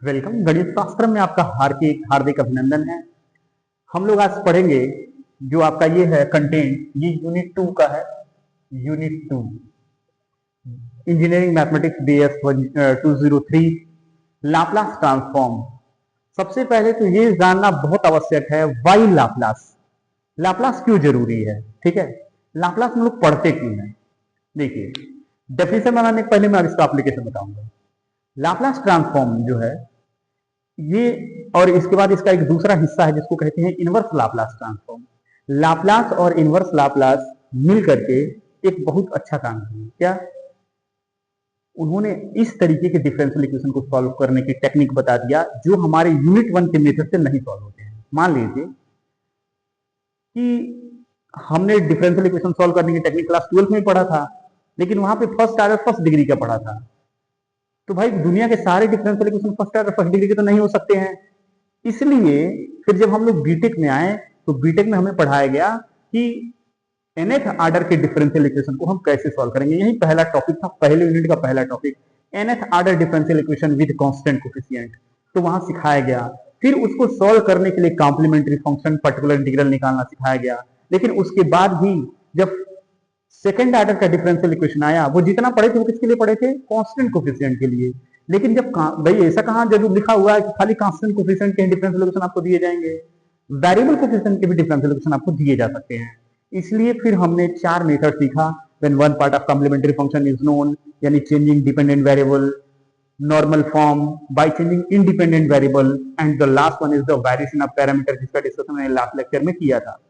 Welcome. गणित शास्त्र में आपका हार्दिक हार्दिक अभिनंदन है। हम लोग आज पढ़ेंगे जो आपका ये है कंटेंट, ये यूनिट 2 का है। Unit 2 engineering mathematics BS 203 Laplace transform. सबसे पहले तो ये जानना बहुत आवश्यक है, वाई लाप्लास। लाप्लास क्यों जरूरी है? ठीक है, लाप्लास हम लोग पढ़ते क्यों हैं? देखिए, डेफिनेशन बनाने के पहले मैं इसका एप्लीकेशन बताऊंगा। लाप्लास ट्रांसफॉर्म जो है ये, और इसके बाद इसका एक दूसरा हिस्सा है जिसको कहते हैं इनवर्स लाप्लास ट्रांसफॉर्म। लाप्लास और इनवर्स लाप्लास मिल करके एक बहुत अच्छा काम किया। क्या? उन्होंने इस तरीके के डिफरेंशियल इक्वेशन को सॉल्व करने की टेक्निक बता दिया जो हमारे यूनिट 1 के मेथड से नहीं सॉल्व होते हैं। मान लीजिए कि हमने डिफरेंशियल इक्वेशन सॉल्व करने की टेक्निक क्लास 12 में पढ़ा था, लेकिन वहां पे फर्स्ट ऑर्डर फर्स्ट डिग्री का पढ़ा था। तो भाई दुनिया के सारे differential equation first order first degree के तो नहीं हो सकते हैं। इसलिए फिर जब हम लोग बीटेक में आए तो बीटेक में हमें पढ़ाया गया कि nth ऑर्डर के डिफरेंशियल इक्वेशन को हम कैसे सॉल्व करेंगे। यही पहला टॉपिक था, पहले यूनिट का पहला topic, nth order differential equation with constant coefficient. तो वहां सिखाया गया, फिर उसको सॉल्व करने के लिए कॉम्प्लीमेंट्री फंक्शन, पर्टिकुलर इंटीग्रल निकालना सिखाया गया। लेकिन उसके बाद भी जब सेकेंड ऑर्डर का डिफरेंशियल इक्वेशन आया, वो जितना पढ़े थे वो किसके लिए पढ़े थे? कांस्टेंट कोफिशिएंट के लिए। लेकिन जब भाई ऐसा कहां जरूर लिखा हुआ है कि खाली कांस्टेंट कोफिशिएंट के डिफरेंशियल इक्वेशन आपको दिए जाएंगे? वेरिएबल कोफिशिएंट के भी डिफरेंशियल इक्वेशन आपको दिए जा सकते हैं। इसलिए फिर हमने 4 मेथड सीखा। When one part of complementary function is known, यानी changing dependent variable, normal form by changing independent variable, and the last one is the variation of parameter, जिसका डिस्कशन मैंने लास्ट लेक्चर में किया था।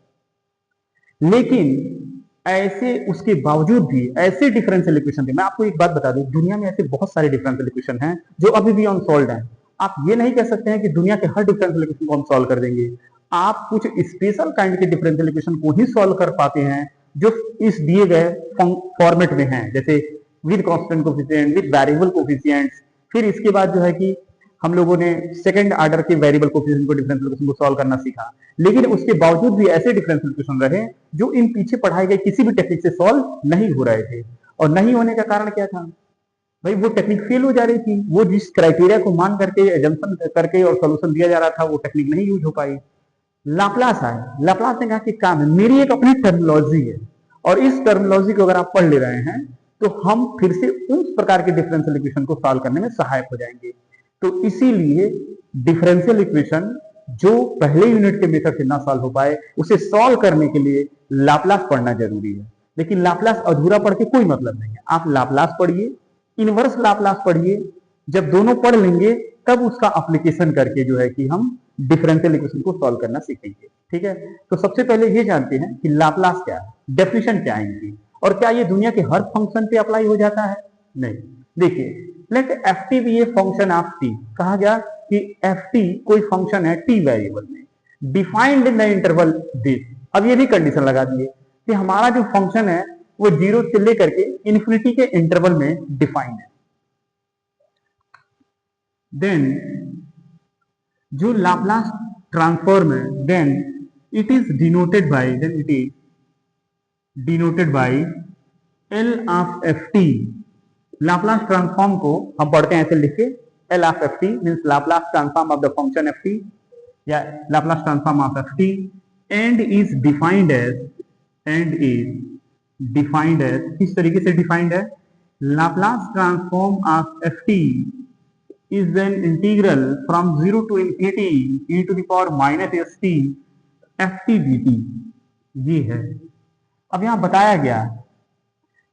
लेकिन ऐसे उसके बावजूद भी ऐसे डिफरेंशियल इक्वेशन थे। मैं आपको एक बात बता दूं, दुनिया में ऐसे बहुत सारे डिफरेंशियल इक्वेशन हैं जो अभी भी अनसॉल्व्ड हैं। आप ये नहीं कह सकते हैं कि दुनिया के हर डिफरेंशियल इक्वेशन को हम सॉल्व कर देंगे। आप कुछ स्पेशल काइंड के डिफरेंशियल इक्वेशन को ही सॉल्व कर पाते हैं जो इस दिए गए फॉर्मेट में हैं, जैसे with constant coefficient, with variable coefficient. फिर इसके बाद जो है कि हम लोगों ने सेकंड ऑर्डर के वेरिएबल कोफिशिएंट को डिफरेंशियल इक्वेशन को सॉल्व करना सीखा। लेकिन उसके बावजूद भी ऐसे डिफरेंशियल इक्वेशन रहे जो इन पीछे पढ़ाए गए किसी भी टेक्निक से सॉल्व नहीं हो रहे थे। और नहीं होने का कारण क्या था? भाई वो टेक्निक फेल हो जा रही थी। वो जिस क्राइटेरिया को मान करके, एजम्पशन करके और सोल्यूशन दिया जा रहा था, वो टेक्निक नहीं यूज हो पाई। लाप्लास आए, लाप्लास ने कहा कि काम है, मेरी एक अपनी टर्मिनोलॉजी है और इस टर्मिनोलॉजी को अगर आप पढ़ ले रहे हैं तो हम फिर से उस प्रकार के डिफरेंशियल इक्वेशन को सॉल्व करने में सहायक हो जाएंगे। तो इसीलिए डिफरेंशियल इक्वेशन जो पहले यूनिट के मेथड से ना सॉल्व हो पाए, उसे सॉल्व करने के लिए लाप्लास पढ़ना जरूरी है। लेकिन लाप्लास अधूरा पढ़ के कोई मतलब नहीं है। आप लाप्लास पढ़िए, इनवर्स लाप्लास पढ़िए। जब दोनों पढ़ लेंगे तब उसका एप्लीकेशन करके जो है कि हम डिफरेंशियल इक्वेशन को सॉल्व करना सीखेंगे। ठीक है, तो सबसे पहले ये जानते हैं कि लाप्लास क्या है, डेफिनेशन क्या है इनकी, और क्या ये दुनिया के हर फंक्शन पे अप्लाई हो जाता है? नहीं। देखिए, let F T be a function of T. कहा गया कि एफ टी कोई फंक्शन है टी वेरिएबल में, defined in the interval this. अब ये भी कंडीशन लगा दिए कि हमारा जो फंक्शन है वो 0 से लेकर के इन्फिनिटी के इंटरवल में डिफाइंड है। देन जो लाप्लास ट्रांसफॉर्म है, then it is denoted by L of F T. Laplace transform को हम पढ़ते हैं ऐसे लिख के, L of F T means Laplace transform of the function F T, या Laplace transform of F T, and is defined as किस तरीके से डिफाइंड है? Laplace transform of F T is an integral from 0 to infinity e to the power minus st ft dt। ये है। अब यहां बताया गया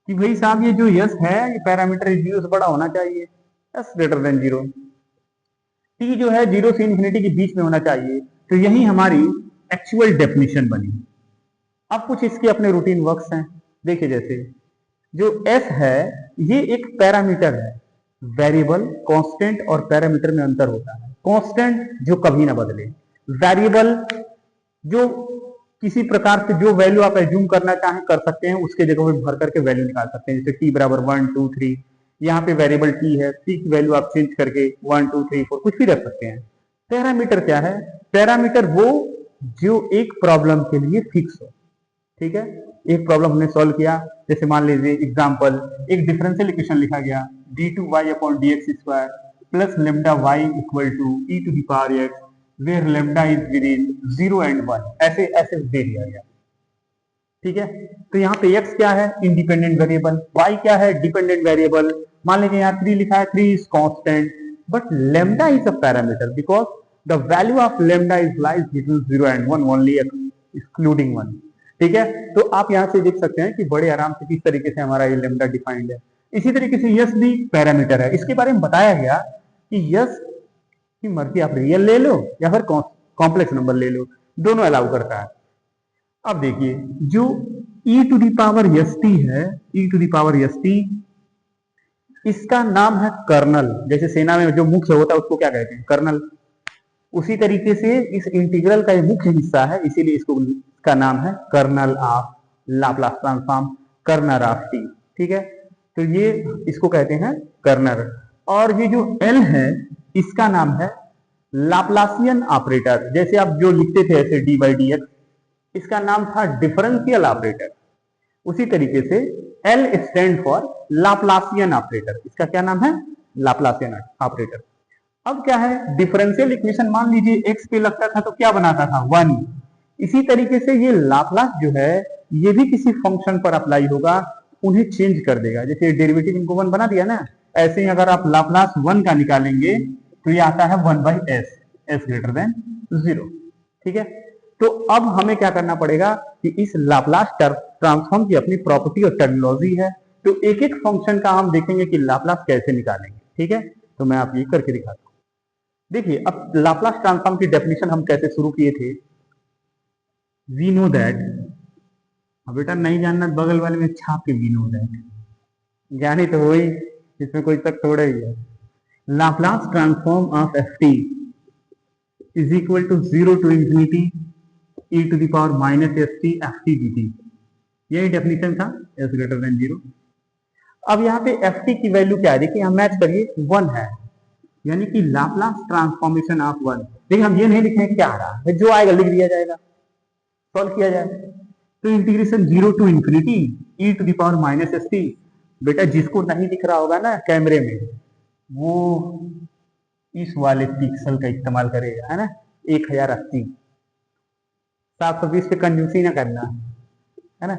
कि भाई साहब ये जो यस है, ये पैरामीटर 0 से बड़ा होना चाहिए, s ग्रेटर देन 0। t जो है 0 से इन्फिनिटी के बीच में होना चाहिए। तो यही हमारी एक्चुअल डेफिनेशन बनी। अब कुछ इसके अपने रूटीन वर्क्स हैं। देखिए, जैसे जो s है ये एक पैरामीटर है। वेरिएबल, कांस्टेंट और पैरामीटर में अंतर होता है। कांस्टेंट जो कभी ना बदले, वेरिएबल जो किसी प्रकार से जो वैल्यू आप एज्यूम करना चाहें कर सकते हैं, उसके जगह पे भर करके वैल्यू निकाल सकते हैं। जैसे t बराबर 1 2 3, यहाँ पे वेरिएबल t है, t की वैल्यू आप चेंज करके 1 2 3 4 कुछ भी रख सकते हैं। पैरामीटर क्या है? पैरामीटर वो जो एक प्रॉब्लम के लिए फिक्स हो। ठीक है, एक प्रॉब्लम हमने सॉल्व किया, जैसे मान लीजिए एग्जांपल, एक डिफरेंशियल इक्वेशन लिखा गया d2y upon dx square plus lambda Y equal to E to the power X where lambda is within 0 and 1, ऐसे ऐसे दे दिया गया। ठीक है, तो यहाँ पे x क्या है, इंडिपेंडेंट वेरिएबल, y क्या है, डिपेंडेंट वेरिएबल। मान लीजिए यहाँ 3 लिखा है, 3 is constant, but lambda is a parameter because the value of lambda is lies between 0 and 1 only excluding 1। ठीक है, तो आप यहाँ से देख सकते हैं कि बड़े आराम से किस तरीके से हमारा ये लेमडा डिफाइंड है। इसी तरीके से यस भी पैरामीटर है, इसके बारे में बताया गया कि यस की मर्जी आप रियल ले लो या फिर कॉम्प्लेक्स नंबर ले लो, दोनों अलाउ करता है। अब देखिए जो e to the power S T है, e to the power S T, इसका नाम है कर्नल। जैसे सेना में जो मुख्य होता है उसको क्या कहते हैं, कर्नल। उसी तरीके से इस इंटीग्रल का मुख्य हिस्सा है, इसीलिए इसको का नाम है kernel of Laplace transform, kernel of T. ठीक है, तो ये इसको कहते हैं कर्नल। और ये जो एल है इसका नाम है लाप्लासियन ऑपरेटर। जैसे आप जो लिखते थे ऐसे डी बाई डी एक्स, इसका नाम था डिफरेंशियल ऑपरेटर। उसी तरीके से L stand for Laplacian operator, इसका क्या नाम है, लाप्लासियन ऑपरेटर। अब क्या है, डिफरेंशियल इक्वेशन मान लीजिए x पे लगता था तो क्या बनाता था, 1। इसी तरीके से ये लाप्लास जो है ये भी किसी फंक्शन पर अप्लाई होगा, उन्हें चेंज कर देगा। जैसे डेरिवेटिव इनको 1 बना दिया ना, ऐसे ही अगर आप लाप्लास 1 का निकालेंगे तो ये आता है 1 by S, S greater than 0। ठीक है, तो अब हमें क्या करना पड़ेगा कि इस लाप्लास ट्रांसफॉर्म की अपनी प्रॉपर्टी और टर्मिनोलॉजी है, तो एक एक फंक्शन का हम देखेंगे कि लाप्लास कैसे निकालेंगे। ठीक है, तो मैं आप ये करके दिखाता हूं। देखिए अब लाप्लास ट्रांसफॉर्म की डेफिनेशन हम कैसे शुरू किए थे, वी नो दैट, बेटा नहीं जानना बगल वाले में छाप के वी नो दैट, जानी तो वही, इसमें कोई तक थोड़ा ही है। Laplace transform of F t is equal to 0 to infinity e to the power minus s t f t d t, यही डेफिनेशन था, s ग्रेटर देन 0। अब यहाँ पे एफ टी की वैल्यू क्या है, देखिए हम मैच करिए 1 है, यानी कि लाप्लास ट्रांसफॉर्मेशन ऑफ 1। देखिए हम ये नहीं लिखेंगे क्या आ रहा है, जो आएगा लिख दिया जाएगा, सॉल्व किया जाए। तो integration 0 to infinity e to the power minus s t, बेटा जिसको नहीं दिख रहा होगा ना कैमरे में, वो इस वाले पिक्सल का इस्तेमाल करेगा, है ना, 1080। 720 पे कंजूसी ना करना, है ना,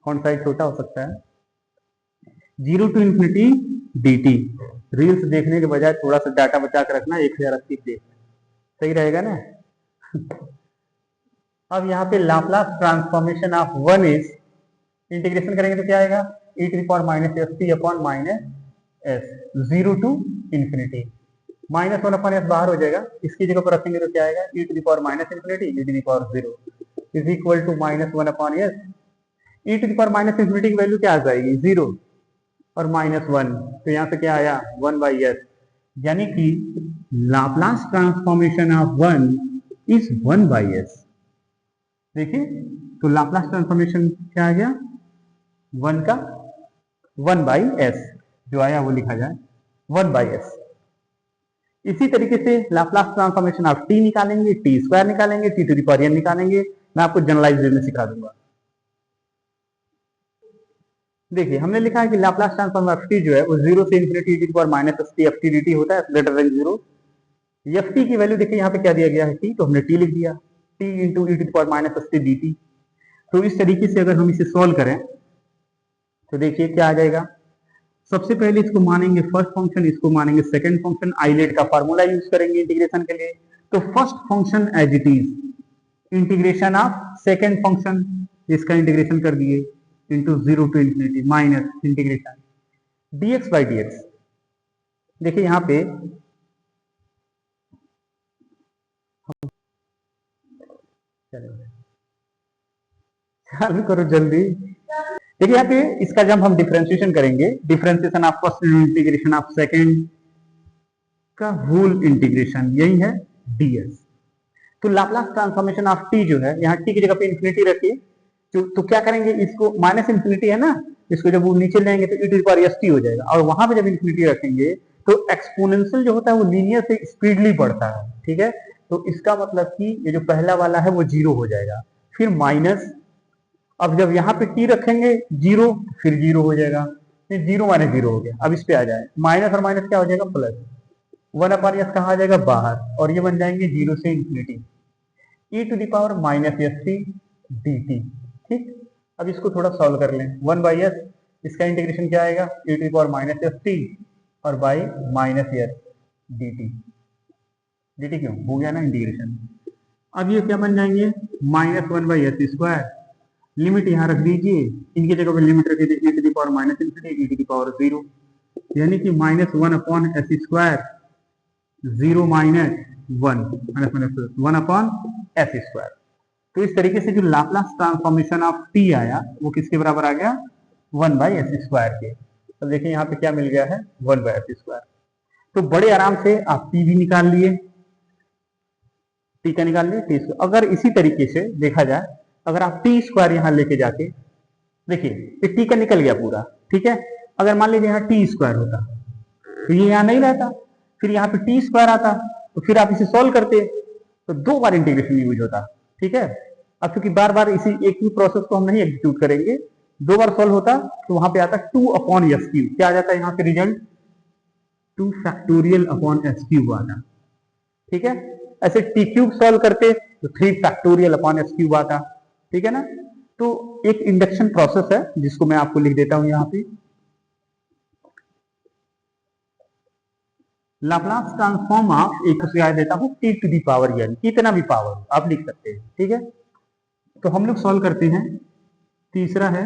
फॉन्ट साइज छोटा हो सकता है। 0 टू इंफिनिटी dt, रील्स देखने के बजाय थोड़ा सा डाटा बचा कर रखना, 1080 देख, सही रहेगा ना। अब यहाँ पे Laplace transformation of 1 is, integration करेंगे तो क्या आएगा, e to the power minus s t upon minus s, 0 to infinity, minus 1 upon s बाहर हो जाएगा, इसकी जगह पर रखेंगे तो क्या आएगा, e to the power minus infinity e to the power 0 is equal to minus 1 upon s. e to the power minus infinity की वैल्यू क्या आ जाएगी, 0 और माइनस 1, तो यहाँ से क्या आया 1 बाई एस, यानी कि Laplace transformation of 1 is 1 by S. देखिए तो लाप्लास ट्रांसफॉर्मेशन क्या आ गया, 1 का 1 बाई एस, जो आया वो लिखा जाए 1 बाई एस। इसी तरीके से लाप्लास ट्रांसफॉर्मेशन ऑफ टी निकालेंगे, टी स्क्वायर निकालेंगे, t to the power n निकालेंगे, मैं आपको जनरलाइज वे में सिखा दूंगा। देखिए हमने लिखा है कि लाप्लास ट्रांसफॉर्म ऑफ टी जो है वो 0 से infinity e to the power minus s t f t d t होता है, ग्रेटर देन 0। एफ टी की वैल्यू देखिए यहाँ पे क्या दिया गया है, टी, तो हमने टी लिख दिया, t into e to the power minus s t d t. तो इस तरीके से अगर हम इसे सॉल्व करें तो देखिए क्या आ जाएगा, सबसे पहले इसको मानेंगे फर्स्ट फंक्शन, इसको मानेंगे सेकंड फंक्शन, आइलेट का फार्मूला यूज करेंगे इंटीग्रेशन के लिए। तो first function as it is, integration of second function, इसका इंटीग्रेशन कर दिए into 0 to infinity minus integration dx by dx। देखिए यहाँ पे चालू करो जल्दी। देखिए यहाँ पे इसका जब हम डिफरेंशिएशन करेंगे, differentiation of first integration of second का होल इंटीग्रेशन, यही है ds। तो लाप्लास ट्रांसफॉर्मेशन ऑफ t जो है, यहाँ t की जगह पे इंफिनिटी रखिए, तो क्या करेंगे, इसको माइनस इंफिनिटी है ना, इसको जब वो नीचे लेंगे तो e to the power S t हो जाएगा, और वहां पे जब इंफिनिटी रखेंगे तो एक्सपोनेंशियल जो होता है वो लीनियर से स्पीडली बढ़ता है। ठीक है, तो इसका मतलब कि ये जो पहला वाला है वो 0 हो जाएगा, फिर माइनस, अब जब यहाँ पे t रखेंगे 0 फिर 0 हो जाएगा, ये 0 - 0 हो गया। अब इस पे आ जाए, माइनस और माइनस क्या हो जाएगा, प्लस। 1/s कहाँ आ जाएगा, बाहर, और ये बन जाएंगे 0 से इंफिनिटी e⁻⁻st dt। ठीक, अब इसको थोड़ा सॉल्व कर लें। 1/s, इसका इंटीग्रेशन क्या आएगा, e⁻⁻st और by minus s dt। dt क्यों हो गया ना इंटीग्रेशन। अब ये क्या बन जाएंगे, -1/s²। लिमिट यहाँ रख दीजिए, इनकी जगह पे लिमिट रख दीजिए e⁻∞ e⁻0, यानी कि -1/s², 0 - 1/s²। तो इस तरीके से जो लाप्लास ट्रांसफॉर्मेशन ऑफ t आया वो किसके बराबर आ गया, 1/s² के। तो देखिए यहाँ पे क्या मिल गया है, 1/s²। तो बड़े आराम से आप t भी निकाल लिए, t का निकाल लिए, t²। अगर इसी तरीके से देखा जाए, अगर आप t² यहाँ लेके जाके देखिए, t का निकल गया पूरा, ठीक है। अगर मान लीजिए यहाँ t² होता तो ये यहाँ नहीं रहता, फिर यहाँ पे t² आता, तो फिर आप इसे सॉल्व करते, तो 2 बार इंटीग्रेशन यूज होता, ठीक है। अब क्योंकि बार बार इसी एक ही प्रोसेस को हम नहीं एग्जीक्यूट करेंगे, 2 बार सॉल्व होता, तो वहां पे आता 2/s³। क्या आ जाता है यहाँ पे रिजल्ट, 2 आता, ठीक है। ऐसे t³ सॉल्व करते तो 3 आता, ठीक है ना। तो एक इंडक्शन प्रोसेस है जिसको मैं आपको लिख देता हूं यहाँ पे, लाप्लास ट्रांसफॉर्म ऑफ, एक उससे देता हूं t⁻n, कितना भी पावर आप लिख सकते हैं, ठीक है। तो हम लोग सॉल्व करते हैं। तीसरा है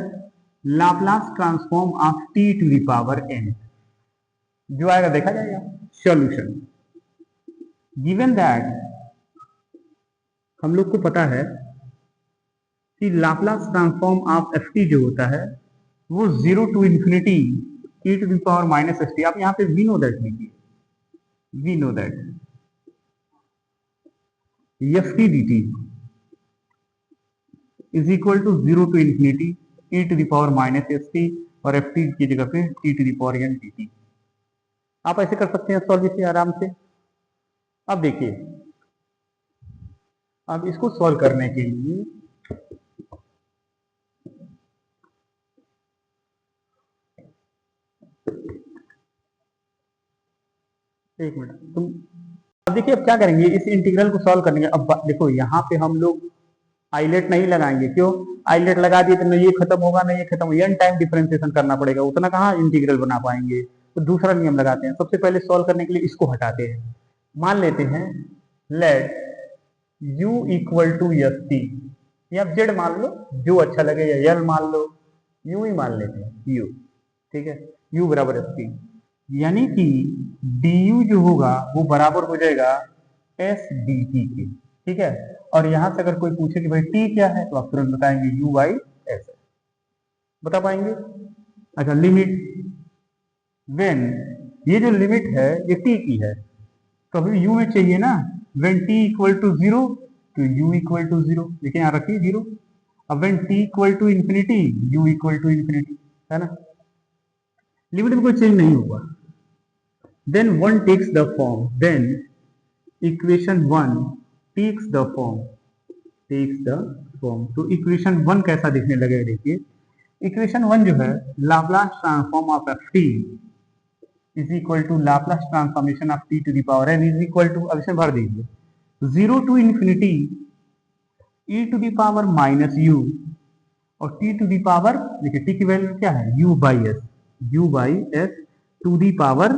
लाप्लास ट्रांसफॉर्म ऑफ t⁻n, जो आएगा देखा जाएगा। सॉल्यूशन, गिवन दैट, हम लोग को पता है कि लाप्लास ट्रांसफॉर्म ऑफ ft जो होता है वो 0 to infinity e⁻⁻st, आप यहाँ पे वी नो दैट लिखिए, we know that ft dt is equal to 0 to infinity e⁻⁻st और ft की जगह पे t⁻n dt। आप ऐसे कर सकते हैं सॉल्व इसे आराम से। अब देखिए, अब इसको सॉल्व करने के लिए एक मिनट तुम, अब देखिए अब क्या करेंगे इस इंटीग्रल को सॉल्व करने के। अब देखो यहाँ पे हम लोग आइलेट नहीं लगाएंगे, क्यों, आइलेट लगा दिए तो न ये खत्म होगा न ये खत्म, n टाइम डिफरेंशिएशन करना पड़ेगा, उतना कहाँ इंटीग्रल बना पाएंगे। तो दूसरा नियम लगाते हैं, सबसे पहले सॉल्व करने के लिए इसको हटाते हैं। मान लेते हैं let u equal to s t, या जेड मान लो जो अच्छा लगे, या एल मान लो, u ही मान लेते हैं, u, ठीक है। u बराबर एस टी, यानी कि du जो होगा वो बराबर हो जाएगा एस डी टी के, ठीक है। और यहां से अगर कोई पूछे कि भाई t क्या है, तो आप तुरंत बताएंगे u/s, बता पाएंगे। अच्छा, लिमिट वेन, ये जो लिमिट है ये t की है, तो अभी u में चाहिए ना, वेन t इक्वल टू 0 तो u इक्वल टू 0, देखिए यहाँ रखिए 0। अब when t equal to infinity u equal to infinity, है ना, लिमिट में कोई चेंज नहीं होगा। Then one takes the form, then equation 1 takes the form, takes the form. तो इक्वेशन 1 कैसा दिखने लगेगा, देखिए इक्वेशन 1 जो है, Laplace transform of ft is equal to Laplace transformation of t⁻n is equal to, अब इसे भर दीजिए, 0 टू इंफिनिटी e⁻⁻u और t⁻, देखिए t की वैल्यू क्या है, u/s to the power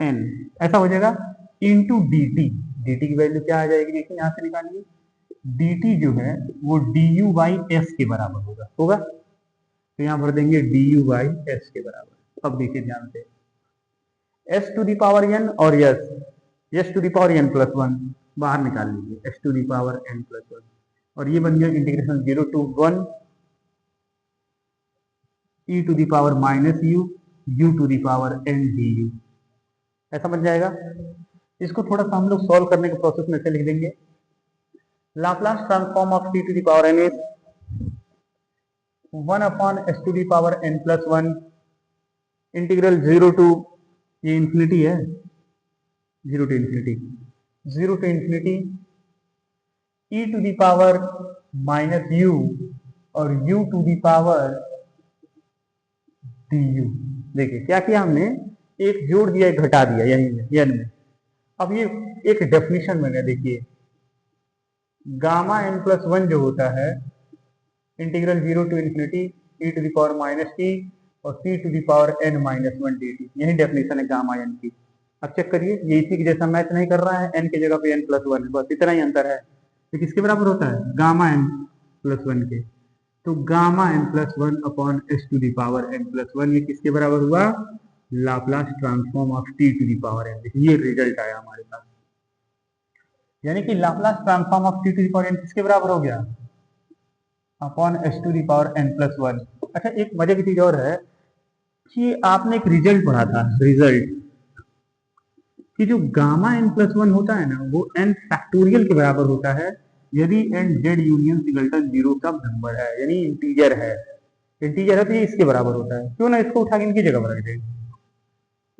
n, ऐसा हो जाएगा, इंटू dt, dt की वैल्यू क्या आ जाएगी, देखिए यहां से निकालिए, dt जो है वो du/s के बराबर होगा, तो यहां भर देंगे du/s के बराबर। अब देखिए ध्यान से, s to the power n और s to the power n plus 1 बाहर निकाल लीजिए, s to the power n plus 1, और ये बन गया integration 0 to 1 e to the power -u u to the power n du, ऐसा बन जाएगा। इसको थोड़ा सा हम लोग सॉल्व करने के प्रोसेस में से लिख देंगे। Laplace transform of t to the power n is 1/s to the power n plus 1 integral 0 to, ये इंफिनिटी है, 0 to infinity, 0 to infinity e to the power -u और u to the power du, देखिए क्या किया हमने, एक जोड़ दिया एक घटा दिया यहीं में n में। अब ये एक डेफिनेशन में गया, देखिए गामा n प्लस वन जो होता है integral 0 to infinity e to the power minus t और c to the power n minus one d t, यही डेफिनेशन है गामा n की। अब चेक करिए ये इसी के जैसा मैच नहीं कर रहा है, n की जगह पे n प्लस वन है, बस इतना ही अंतर है। तो किसके बराबर होता है, गामा n प्लस वन के। तो gamma n plus one upon s to the power n plus one, ये किसके बराबर हुआ, Laplace transform of t to the power n। ये रिजल्ट आया हमारे पास, यानी कि Laplace transform of t to the power n किसके बराबर हो गया, upon s to the power n plus one. अच्छा एक मजे की चीज और है कि आपने एक रिजल्ट पढ़ा था, रिजल्ट कि जो गामा n प्लस वन होता है ना वो n फैक्टोरियल के बराबर होता है यदि n Z union singleton zero का नंबर है, यानी इंटीजर है। इंटीजर है तो ये इसके बराबर होता है, क्यों ना इसको उठा के इनकी जगह पर रख दें।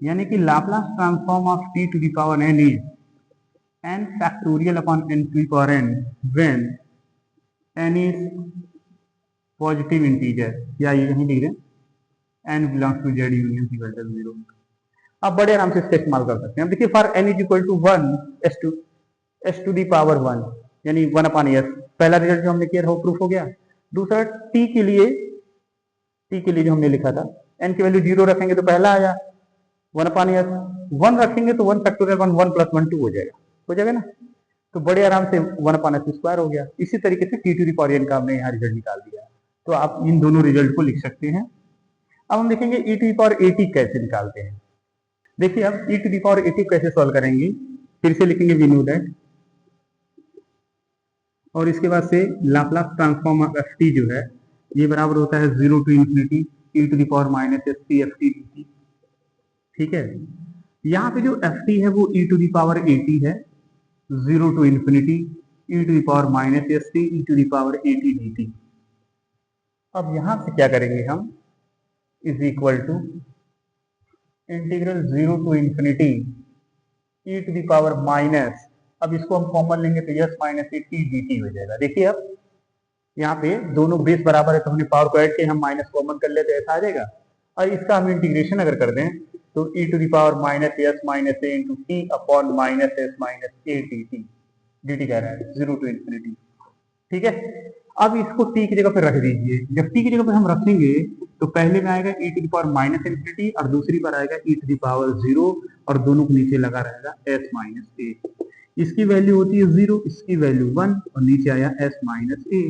यानी कि Laplace transform of t to the power n is n factorial upon n to the power n when n is positive integer, या ये यहीं लिख दें n belongs to z union singleton zero. आप बड़े आराम से इसका इस्तेमाल कर सकते हैं। देखिए for n is equal to one s to the power one, यानी वन अपॉन एस, पहला रिजल्ट जो हमने किया था वो प्रूफ हो गया। दूसरा t के लिए जो हमने लिखा था n की वैल्यू जीरो रखेंगे तो पहला आया वन अपॉन एस, वन रखेंगे तो one factorial one, one plus one two हो जाएगा ना। तो बड़े आराम से वन अपॉन एस स्क्वायर हो गया। इसी तरीके से t to the power n का हमने यहाँ रिजल्ट निकाल दिया। तो आप इन दोनों रिजल्ट को लिख सकते हैं। अब हम देखेंगे e to the power at कैसे निकालते हैं। देखिए अब e to the power at कैसे सॉल्व करेंगे, फिर से लिखेंगे वी नो दैट, और इसके बाद से Laplace transform of F t जो है ये बराबर होता है 0 to infinity e to the power minus s t f t d t. ठीक है, यहाँ पे जो एफ टी है वो e to the power at है, 0 to infinity e to the power minus s t e to the power at d t. अब यहां से क्या करेंगे हम, is equal to integral 0 to infinity e to the power minus, अब इसको हम कॉमन लेंगे तो s minus a t d t हो जाएगा। देखिए अब यहाँ पे दोनों बेस बराबर है तो हमने पावर को ऐड किया, हम माइनस कॉमन कर लेते ऐसा आ जाएगा। और इसका हम इंटीग्रेशन अगर कर दें तो e to the power minus s minus a into t upon minus s minus a d t, d t कह रहा है 0 टू इन्फिनिटी। ठीक है, अब इसको t की जगह पर रख दीजिए। जब t की जगह पर हम रखेंगे तो पहले में आएगा e to the power minus infinity और दूसरी बार आएगा e टू दी पावर 0 और दोनों को नीचे लगा रहेगा s माइनस ए। इसकी वैल्यू होती है 0, इसकी वैल्यू 1 और नीचे आया s माइनस ए।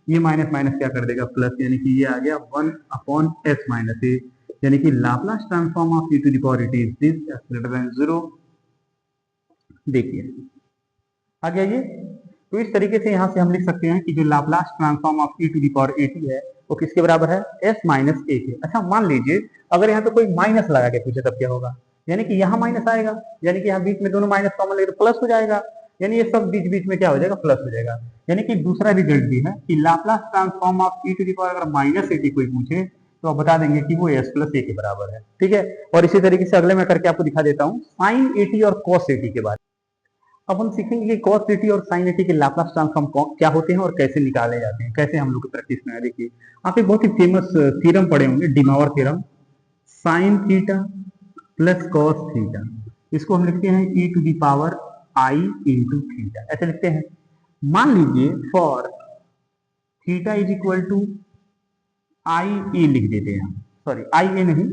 ये माइनस माइनस क्या कर देगा प्लस, यानी कि ये आ गया 1 अपॉन s माइनस ए, यानी कि Laplace transform of e to the power it is this s greater than 0। देखिए आ गया ये। तो इस तरीके से यहाँ से हम लिख सकते हैं कि जो Laplace transform of e to the power at है वो किसके बराबर है, s माइनस ए के। अच्छा मान लीजिए अगर यहाँ पे कोई माइनस लगा के पूछे तब क्या होगा, यानी कि यहाँ माइनस आएगा, यानी कि यहाँ बीच में दोनों माइनस कॉमन लेंगे तो प्लस हो जाएगा, यानी ये सब बीच बीच में क्या हो जाएगा, प्लस हो जाएगा। यानी कि दूसरा रिजल्ट भी है कि Laplace transform of e to the power अगर माइनस एटी कोई पूछे तो आप बता देंगे कि वो s प्लस ए के बराबर है। ठीक है, और इसी तरीके से अगले मैं करके आपको दिखा देता हूँ साइन एटी और कॉस एटी के बारे में। अब हम सीखेंगे कि cos एटी और sin एटी के लाप्लास ट्रांसफॉर्म क्या होते हैं और कैसे निकाले जाते हैं, कैसे हम लोग की प्रैक्टिस में है। देखिए आप एक बहुत ही फेमस थ्योरम पढ़े होंगे, De Moivre theorem, sin theta plus cos theta, इसको हम लिखते हैं e to the power i into theta, ऐसे लिखते हैं। मान लीजिए for theta is equal to I A लिख देते हैं, सॉरी आई ए नहीं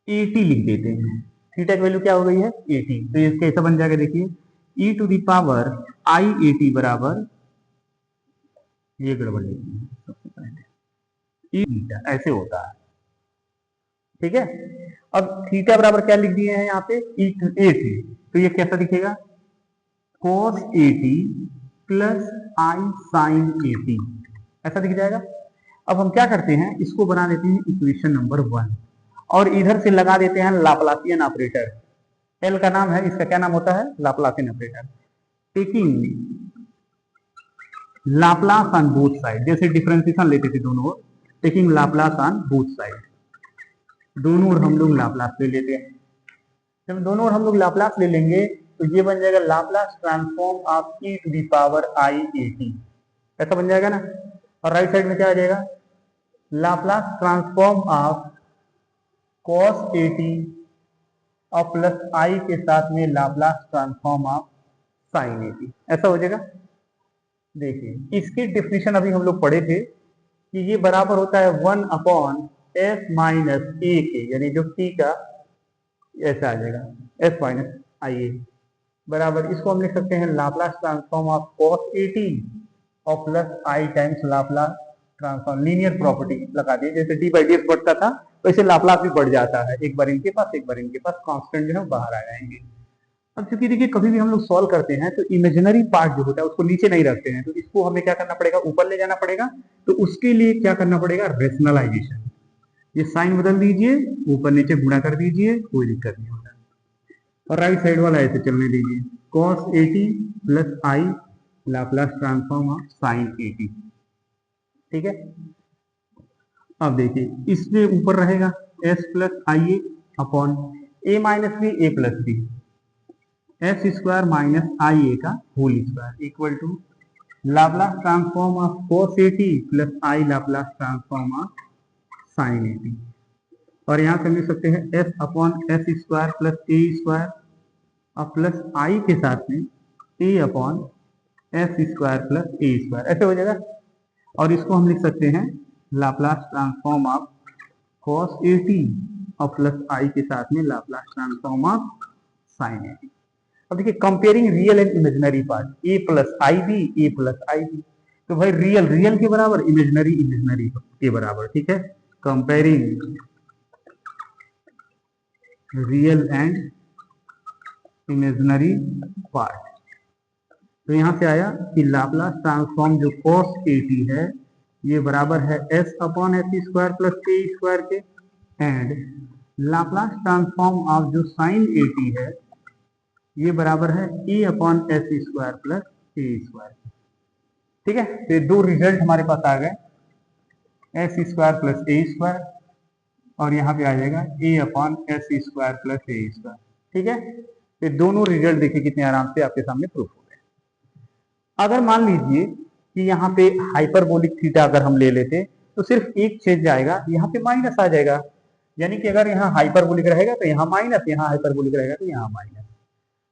एटी लिख देते हैं। थीटा की वैल्यू क्या हो गई है 80, तो ये कैसा बन जाएगा, देखिए e to the power i at बराबर, ये गड़बड़ लिखी है सबसे पहले, थीटा ऐसे होता है। ठीक है, अब थीटा बराबर क्या लिख दिए हैं यहाँ पे e टू एटी, तो ये कैसा दिखेगा cos एटी प्लस आई साइन एटी, ऐसा दिख जाएगा। अब हम क्या करते हैं, इसको बना देते हैं इक्वेशन नंबर 1 और इधर से लगा देते हैं लाप्लासियन ऑपरेटर। एल का नाम है, इसका क्या नाम होता है, Laplacian operator. Taking Laplace on both side, जैसे डिफरेंशिएशन लेते थे दोनों ओर, taking Laplace on both side, दोनों ओर हम लोग लाप्लास ले लेते हैं। जब दोनों ओर हम लोग लाप्लास ले लेंगे तो ये बन जाएगा Laplace transform of e to the power i at, ऐसा बन जाएगा ना। और राइट साइड में क्या आ जाएगा लाप्लास ट्रांसफॉर्म ऑफ cos 80 और प्लस आई के साथ में लाप्लास ट्रांसफॉर्म ऑफ साइन 80, ऐसा हो जाएगा। देखिए इसकी डेफिनेशन अभी हम लोग पढ़े थे कि ये बराबर होता है 1/s माइनस ए के, यानी जो t का ऐसा आ जाएगा s माइनस आई ए बराबर, इसको हम लिख सकते हैं लाप्लास ट्रांसफॉर्म ऑफ cos 80 और plus I times Laplace transform, linear property लगा दी, जैसे डी बाई डी एक्स बढ़ता था वैसे लाप्लास भी बढ़ जाता है, एक बार इनके पास एक बार इनके पास, कांस्टेंट जो है बाहर आ जाएंगे। अब चूंकि देखिए कभी भी हम लोग सॉल्व करते हैं तो इमेजिनरी पार्ट जो होता है उसको नीचे नहीं रखते हैं, तो इसको हमें क्या करना पड़ेगा, ऊपर ले जाना पड़ेगा। तो उसके लिए क्या करना पड़ेगा, रेशनलाइजेशन, ये साइन बदल दीजिए, ऊपर नीचे गुणा कर दीजिए, कोई दिक्कत नहीं होता। और राइट साइड वाला ऐसे चलने दीजिए, cos 80 plus i Laplace transform of sine 80, ठीक है। अब देखिए इसमें ऊपर रहेगा s plus i a upon a minus b a plus b, s square minus i a का whole square equal to Laplace transform of cos 80 plus i Laplace transform of sine 80, और यहाँ से लिख सकते हैं s upon s square plus a square और plus i के साथ में a upon s square plus a square, ऐसे हो जाएगा। और इसको हम लिख सकते हैं लाप्लास ट्रांसफॉर्म ऑफ cos 80 और प्लस आई के साथ में लाप्लास ट्रांसफॉर्म ऑफ साइन 80। अब देखिए comparing real and imaginary part, a plus i b, a plus i b, तो भाई रियल रियल के बराबर, इमेजिनरी इमेजिनरी के बराबर, ठीक है। Comparing real and imaginary part, तो यहां से आया कि लाप्लास ट्रांसफॉर्म जो cos 80 है ये बराबर है s upon s square plus a square के, एंड लाप्लास ट्रांसफॉर्म ऑफ जो साइन 80 है ये बराबर है a upon s square plus a square, ठीक है। तो दो रिजल्ट हमारे पास आ गए, s square plus a square, और यहाँ पे आ जाएगा a upon s square plus a square, ठीक है। तो दोनों रिजल्ट देखिए कितने आराम से आपके सामने प्रूफ हो गए। अगर मान लीजिए कि यहाँ पे हाइपरबोलिक थीटा अगर हम ले लेते तो सिर्फ एक चेंज जाएगा, यहाँ पे माइनस आ जाएगा, यानी कि अगर यहाँ हाइपरबोलिक रहेगा तो यहाँ माइनस, यहाँ हाइपरबोलिक रहेगा तो यहाँ माइनस।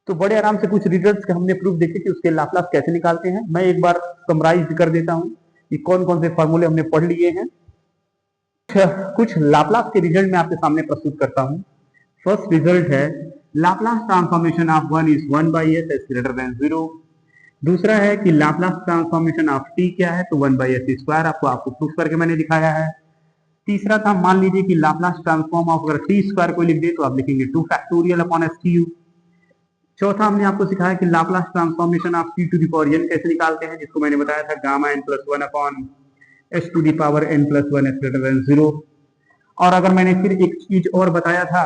तो बड़े आराम से कुछ रिजल्ट्स के हमने प्रूफ देखे कि उसके लाप्लास कैसे निकालते हैं। मैं एक बार समराइज कर देता हूं कि कौन कौन से फॉर्मूले हमने पढ़ लिए हैं। कुछ लाप्लास के रिजल्ट मैं आपके सामने प्रस्तुत करता हूं। फर्स्ट रिजल्ट है Laplace transformation of 1 is 1/s S greater than 0। दूसरा है कि लाप्लास ट्रांसफॉर्मेशन ऑफ t क्या है, तो 1/s स्क्वायर, आपको प्रूफ करके मैंने दिखाया है। तीसरा था, मान लीजिए कि लाप्लास ट्रांसफॉर्म ऑफ अगर t स्क्वायर को लिख दे तो आप लिखेंगे 2 फैक्टोरियल अपॉन stu। चौथा हमने आपको सिखाया कि Laplace transformation of t to the power n कैसे निकालते हैं, जिसको मैंने बताया था gamma n plus 1 upon s to the power n plus 1 s greater than 0। और अगर मैंने फिर एक चीज और बताया था,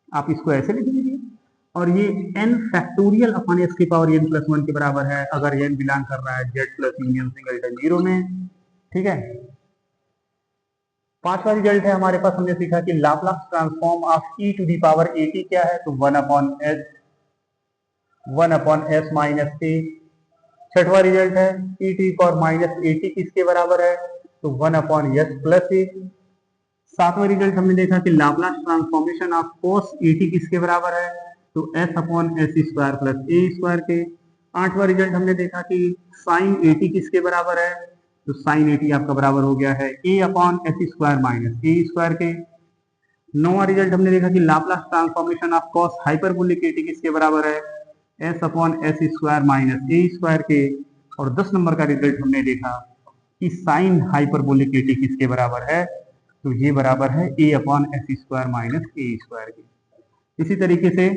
आप इसको ऐसे लिख लीजिए, और ये n फैक्टोरियल अपॉन s की पावर n प्लस 1 के बराबर है अगर n बिलोंग कर रहा है z प्लस यूनियन सिंगलटन 0 में, ठीक है। पांचवा रिजल्ट है हमारे पास, हमने सीखा कि Laplace transform of e to the power 80 क्या है, तो 1 अपॉन s माइनस a। छठवा रिजल्ट है e टू पावर माइनस 80 किसके बराबर है, तो 1 अपॉन s प्लस a। सातवां रिजल्ट हमने देखा कि लाप्लास ट्रांसफॉर्मेशन ऑफ cos 80 किसके बराबर है, तो s upon s square plus a square के। आठवां रिजल्ट हमने देखा कि साइन 80 किसके बराबर है, तो साइन 80 आपका बराबर हो गया है a upon s square minus a square के। नौवां रिजल्ट हमने देखा कि Laplace transformation of cos hyperbolic 80 किसके बराबर है, s upon s square minus a square के। और 10 नंबर का रिजल्ट हमने देखा कि साइन हाइपरबोलिक 80 किसके बराबर है, तो ये बराबर है a upon s square minus a square के। इसी तरीके से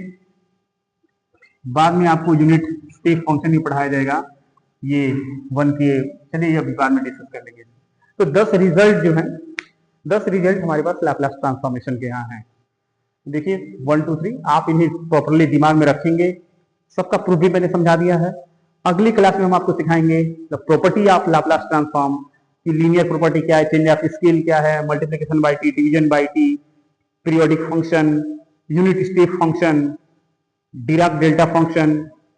बाद में आपको यूनिट स्टेप फंक्शन भी पढ़ाया जाएगा, ये 1 के, चलिए ये अभी बाद में डिस्कस कर लेंगे। तो 10 रिजल्ट जो है, 10 रिजल्ट हमारे पास लाप्लास ट्रांसफॉर्मेशन के यहाँ हैं। देखिए 1 2 3 आप इन्हें प्रॉपरली दिमाग में रखेंगे, सबका प्रूफ भी मैंने समझा दिया है। अगली क्लास में हम आपको सिखाएंगे the property of Laplace transform की, लीनियर प्रॉपर्टी क्या है, चेंज ऑफ स्केल क्या है, multiplication bye T, division bye T, periodic function, unit step function, Dirac delta function,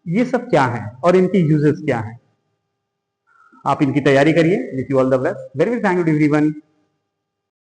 ये सब क्या है और इनके यूजेस क्या हैं। आप इनकी तैयारी करिए। Wish you all the best. Very very thank you everyone.